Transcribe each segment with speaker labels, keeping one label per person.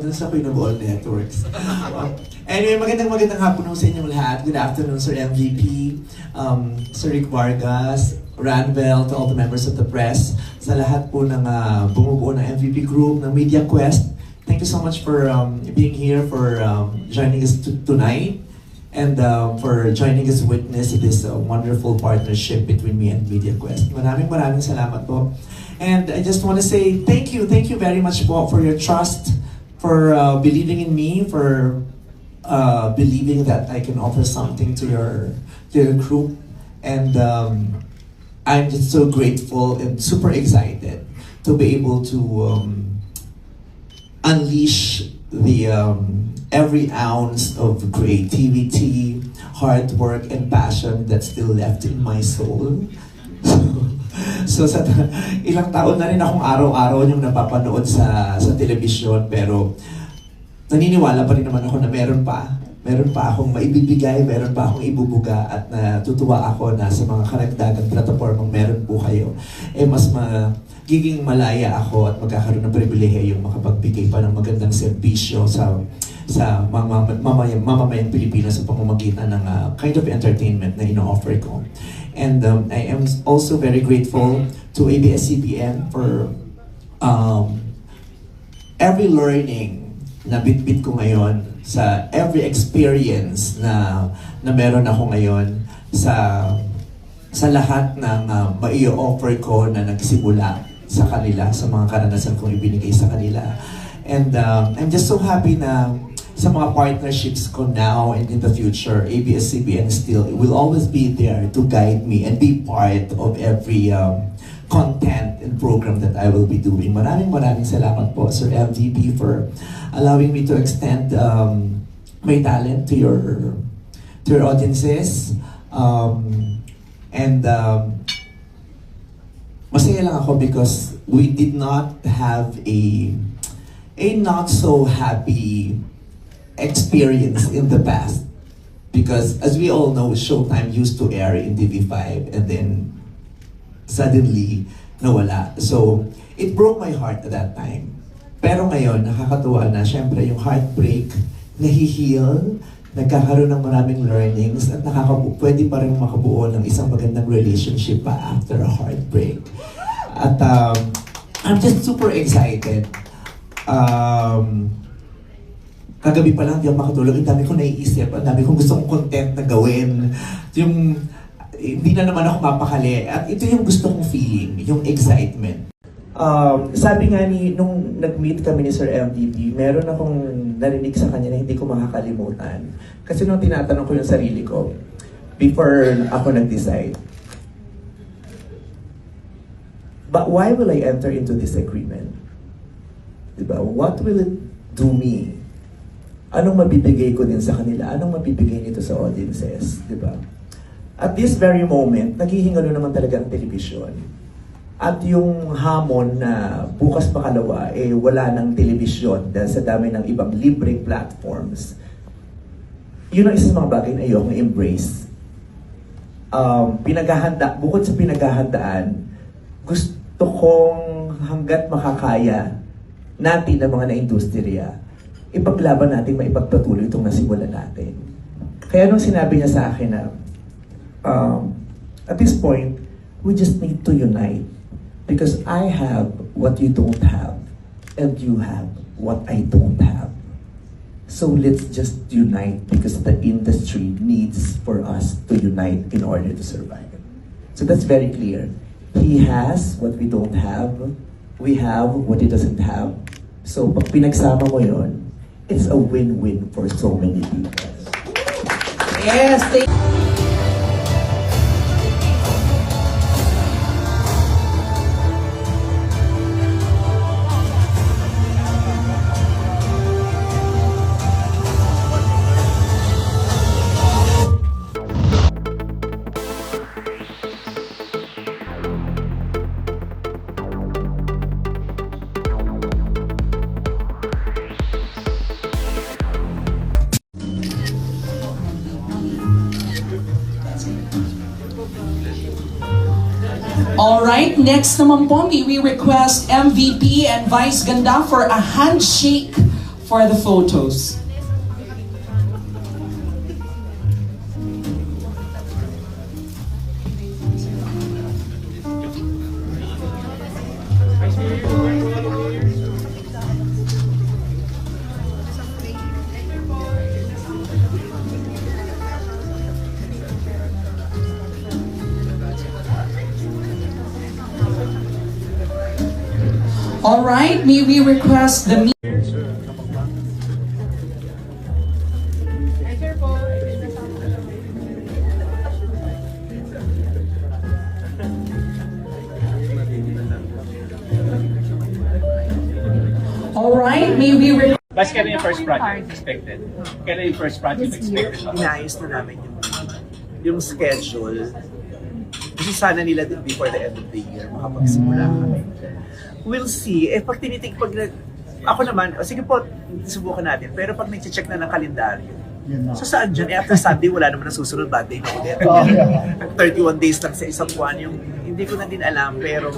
Speaker 1: dun sa Queen of All Networks. Anyway, magandang hapon sa inyong lahat. Good afternoon, Sir MVP, Sir Rick Vargas, Ranvel, to all the members of the press, sa lahat po ng bumubuo ng MVP Group, ng Media Quest. Thank you so much for being here, for joining us tonight, and for joining us witness this wonderful partnership between me and Media Quest. Maraming salamat po. And I just want to say thank you very much po for your trust, for believing in me, for believing that I can offer something to your group. And I'm just so grateful and super excited to be able to unleash the every ounce of creativity, hard work, and passion that's still left in my soul. So sa ilang taon na rin akong araw-araw yung napapanood sa telebisyon, pero naniniwala pa rin naman ako na meron pa akong maibibigay, meron pa akong ibubuga, at natutuwa ako na sa mga karagdagang platformang meron po kayo, mas magiging malaya ako at magkakaroon ng pribilehiyong makapagbigay pa ng magandang serbisyo sa mamamayang Pilipino sa pamamagitan ng kind of entertainment na ino-offer ko. And I am also very grateful to ABS-CBN for every learning na bit-bit ko ngayon, sa every experience na meron ako ngayon, sa lahat ng mai-offer ko na nagsimula sa kanila, sa mga karanasan kong ibinigay sa kanila. And I'm just so happy na sa mga partnerships ko now and in the future, ABS-CBN still will always be there to guide me and be part of every content and program that I will be doing. Maraming salamat po, Sir MVP, for allowing me to extend my talent to your audiences. Masaya lang ako because we did not have a not so happy experience in the past, because as we all know, Showtime used to air in TV5 and then suddenly nawala. So it broke my heart at that time. Pero ngayon, nakakatuwa na, syempre yung heartbreak nahi-heal, nagkakaroon ng maraming learnings, at pwede pa rin makabuo ng isang magandang relationship pa after a heartbreak. At I'm just super excited. Kagabi pa lang, di ako makatulog. Ang dami kong naiisip, ang dami kong gusto kong content na gawin. Hindi na naman ako mapakali. At ito yung gusto kong feeling, yung excitement. Sabi nga nung nag-meet kami ni Sir MVP, meron akong narinig sa kanya na hindi ko makakalimutan. Kasi nung tinatanong ko yung sarili ko, before ako nag-decide, but why will I enter into this agreement? Diba? What will it do me? Anong mabibigay ko din sa kanila? Anong mabibigay nito sa audiences? Diba? At this very moment, naghihingalo naman talaga ang television. At yung hamon na bukas pakalawa, wala ng television dahil sa dami ng ibang libreng platforms. Yun ang isa sa mga bagay na ayokong embrace. Bukod sa pinaghahandaan, gusto kong hanggat makakaya natin ang mga na-industriya, ipaglaban natin, maipagpatuloy itong nasimulan natin. Kaya nung sinabi niya sa akin na, at this point, we just need to unite. Because I have what you don't have, and you have what I don't have. So let's just unite, because the industry needs for us to unite in order to survive. So that's very clear. He has what we don't have. We have what he doesn't have. So pag pinagsama mo yun, it's a win-win for so many people.
Speaker 2: Yes,
Speaker 3: Alright, next naman po, may we request MVP and Vice Ganda for a handshake
Speaker 2: for the photos. All right, may we request the All right, may we request
Speaker 3: Mas kailan yung first project expected? Kailan yung first project expected?
Speaker 4: Inaayos na namin yung schedule. Kasi sana nila before the end of the year makapagsimula kami. We'll see. Pag ako naman, sige po, subukan natin. Pero pag nag-check na ng kalendaryo, so saan dyan? After Sunday, wala naman ang susunod, bad day na ulit. 31 days lang sa isang buwan, yung hindi ko na din alam, pero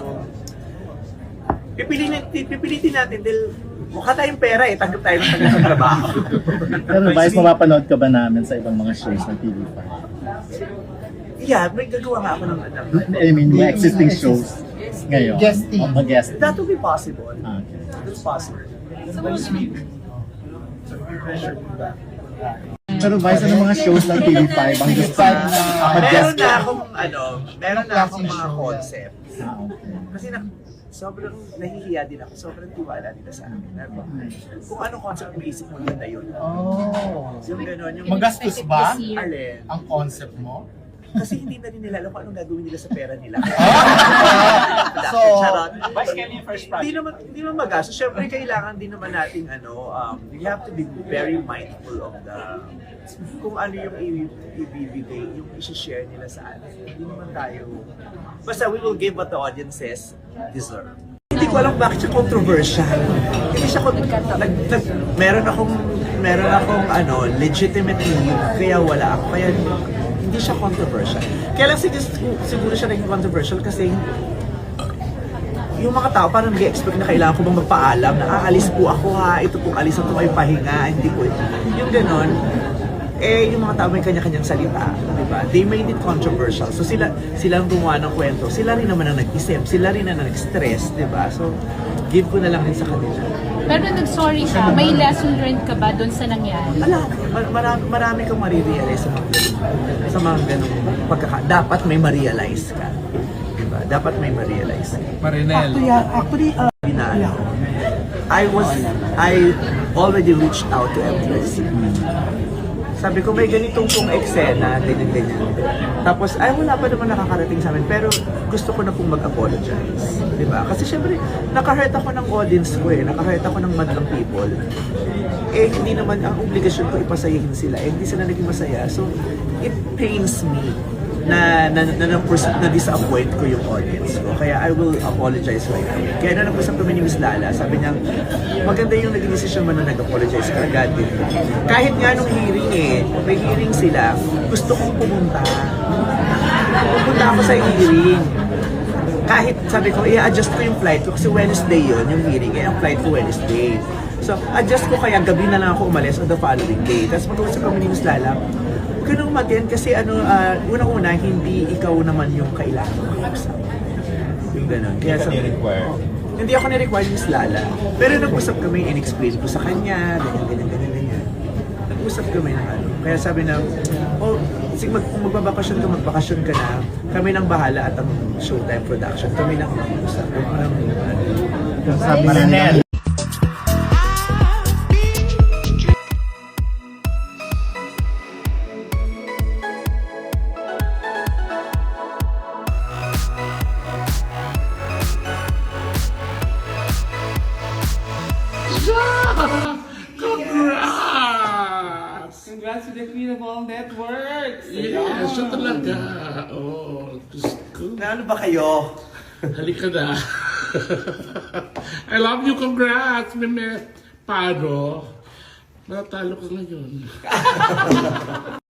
Speaker 4: pipilitin natin dahil mukha tayong pera tanggap tayo ng trabaho.
Speaker 5: Pero Vice, mapapanood ka ba namin sa ibang mga shows ng TV5?
Speaker 4: Yeah, may gagawa nga ako ng
Speaker 5: I mean, mga existing shows ngayon.
Speaker 6: Guesting.
Speaker 5: Mag-guest.
Speaker 4: that will be possible.
Speaker 5: Okay.
Speaker 4: That's possible.
Speaker 5: Pero Vice, ano mga shows ng TV5 ang gusto na mag-guest
Speaker 4: Meron na akong mga concepts.
Speaker 5: Okay.
Speaker 4: Kasi sobrang nahihiya din ako, sobrang tiwala nila sa akin. Kung anong concept mo isip mo, yun na yun.
Speaker 6: Oh.
Speaker 4: Yung gano'n, yung
Speaker 6: Magastos ba
Speaker 4: alin.
Speaker 6: ang concept mo?
Speaker 4: Kasi hindi na rin nila alam kung anong gagawin nila sa pera nila.
Speaker 6: So,
Speaker 4: Charot.
Speaker 3: Mas kailan yung first project?
Speaker 4: Hindi naman magastos. Siyempre, kailangan din naman nating you have to be very mindful of kung ano yung ibibigay, yung isi-share nila sa atin. Hindi naman tayo, basta we will give what the audiences deserve. Hindi ko alam bakit siya controversial. Hindi siya meron akong legitimate need, kaya wala ako. Kaya hindi siya controversial. Kaya lang siguro siya naging controversial kasi yung mga tao parang nag-expect na kailangan ko bang magpaalam na aalis po ako ito pong alisan ko ay pahinga, hindi ko yung ganon. Yung mga tao may kanya-kanyang salita, di ba? They made it controversial. So silang gumawa ng kwento. Sila rin naman ang nag-isip. Sila rin ang nag-stress, di ba? So, give ko na lang rin sa kanila.
Speaker 7: Pero nag-sorry ka, may lesson learned ka ba doon sa nangyari?
Speaker 4: Marami kang marirealize sa mga ganung dapat may ma-realize ka. Di ba? Dapat may ma-realize ka.
Speaker 6: Marinel.
Speaker 4: Actually, I already reached out to MTC. Sabi ko, may ganitong pong eksena, ganyan. Tapos, wala pa naman nakakarating sa amin, pero gusto ko na pong mag-apologize. Diba? Kasi syempre, nakahurt ako ng audience ko nakahurt ako ng madlang people. Hindi naman, ang obligasyon ko ipasayahin sila. Hindi sila naging masaya. So, it pains me na disappoint ko yung audience ko. Kaya I will apologize right away. Kaya na nag-usap kami ni Miss Lala, sabi niya, maganda yung naging decision mo na nag-apologize ka agad. Kahit nga nung hearing may hearing sila, gusto kong pumunta. Pupunta ako sa hearing. Kahit sabi ko, i-adjust ko yung flight ko kasi Wednesday yun, yung hearing. Ang flight ko Wednesday. So, adjust ko kaya gabi na lang ako umalis on the following day. Tapos mag-usap kami ni Miss Lala, ganun umatin kasi unang-una, hindi ikaw naman yung kailangan mag-usap. Yung ganun. Kaya hindi ako ni-require Miss Lala. Pero nag-usap kami, in-explain ko sa kanya, ganyan. Nag-usap kami ng Kaya sabi na, kung magbabakasyon ka, magbakasyon ka na. Kami nang bahala at ang Showtime Production. Kami nang mag-usap.
Speaker 5: Sabi na nila.
Speaker 6: Congrats!
Speaker 2: Congrats to the Queen of all networks!
Speaker 6: Yes, siya talaga. Oh, Diyos ko.
Speaker 4: Na ano ba kayo?
Speaker 6: Halika na. I love you, congrats, Meme. Paano? Natalo ko na yun.